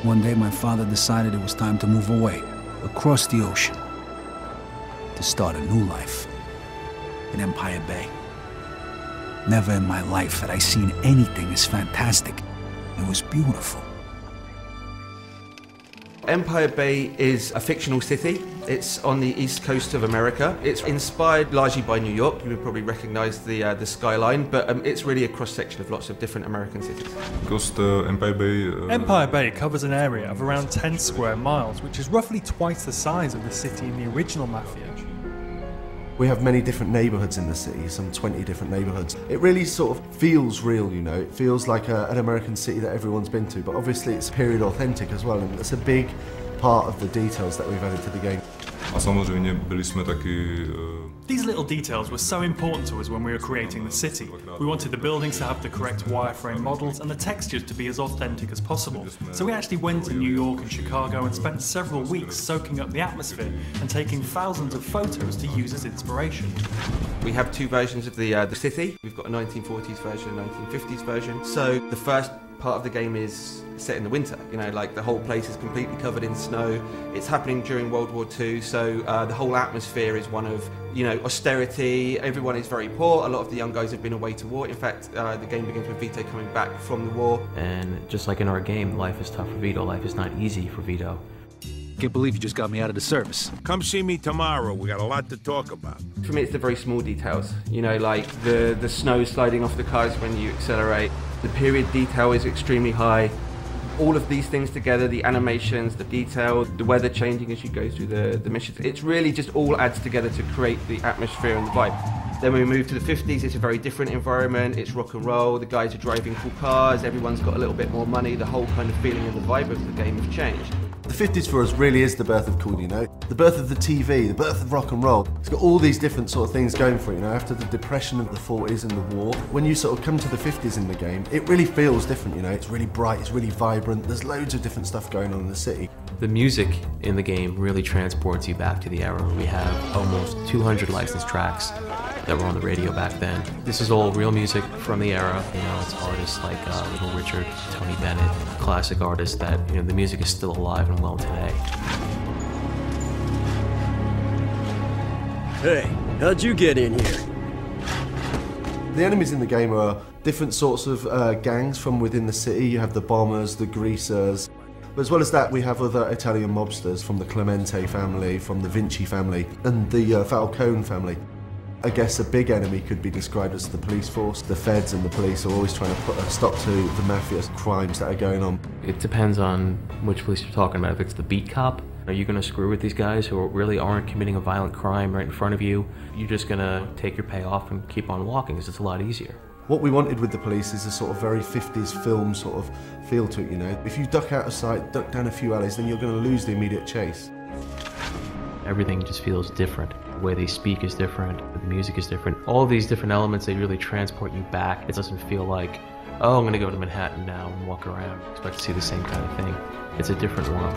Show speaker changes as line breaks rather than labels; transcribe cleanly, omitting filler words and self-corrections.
One day my father decided it was time to move away, across the ocean, to start a new life in Empire Bay. Never in my life had I seen anything as fantastic. It was beautiful.
Empire Bay is a fictional city. It's on the east coast of America. It's inspired largely by New York. You would probably recognize the skyline, but it's really a cross-section of lots of different American cities.
Empire Bay covers an area of around 10 square miles, which is roughly twice the size of the city in the original Mafia.
We have many different neighbourhoods in the city, some 20 different neighbourhoods. It really sort of feels real, you know. It feels like an American city that everyone's been to, but obviously it's period authentic as well, and it's a big part of the details that we've added to the game.
These little details were so important to us when we were creating the city. We wanted the buildings to have the correct wireframe models and the textures to be as authentic as possible. So we actually went to New York and Chicago and spent several weeks soaking up the atmosphere and taking thousands of photos to use as inspiration.
We have two versions of the city. We've got a 1940s version, a 1950s version. So the first part of the game is set in the winter, you know, like the whole place is completely covered in snow. It's happening during World War II, so the whole atmosphere is one of, you know, austerity. Everyone is very poor. A lot of the young guys have been away to war. In fact, the game begins with Vito coming back from the war.
And just like in our game, life is tough for Vito. Life is not easy for Vito.
Can't believe you just got me out of the service.
Come see me tomorrow. We got a lot to talk about.
For me, it's the very small details. You know, like the snow sliding off the cars when you accelerate. The period detail is extremely high. All of these things together, the animations, the detail, the weather changing as you go through the missions, it's really just all adds together to create the atmosphere and the vibe. Then when we move to the 50s, it's a very different environment. It's rock and roll, the guys are driving cool cars, everyone's got a little bit more money, the whole kind of feeling and the vibe of the game have changed.
The 50s for us really is the birth of cool, you know. The birth of the TV, the birth of rock and roll. It's got all these different sort of things going for it, you know, after the depression of the 40s and the war. When you sort of come to the 50s in the game, it really feels different, you know. It's really bright, it's really vibrant, there's loads of different stuff going on in the city.
The music in the game really transports you back to the era. We have almost 200 licensed tracks that were on the radio back then. This is all real music from the era. You know, it's artists like Little Richard, Tony Bennett, classic artists that, you know, the music is still alive and well today.
Hey, how'd you get in here?
The enemies in the game are different sorts of gangs from within the city. You have the bombers, the greasers. But as well as that, we have other Italian mobsters from the Clemente family, from the Vinci family, and the Falcone family. I guess a big enemy could be described as the police force. The feds and the police are always trying to put a stop to the mafia's crimes that are going on.
It depends on which police you're talking about. If it's the beat cop, are you going to screw with these guys who really aren't committing a violent crime right in front of you? You're just going to take your payoff and keep on walking because it's a lot easier.
What we wanted with the police is a sort of very 50s film sort of feel to it, you know. If you duck out of sight, duck down a few alleys, then you're going to lose the immediate chase.
Everything just feels different. The way they speak is different, the music is different. All of these different elements, they really transport you back. It doesn't feel like, oh, I'm going to go to Manhattan now and walk around. Expect to see the same kind of thing. It's a different world.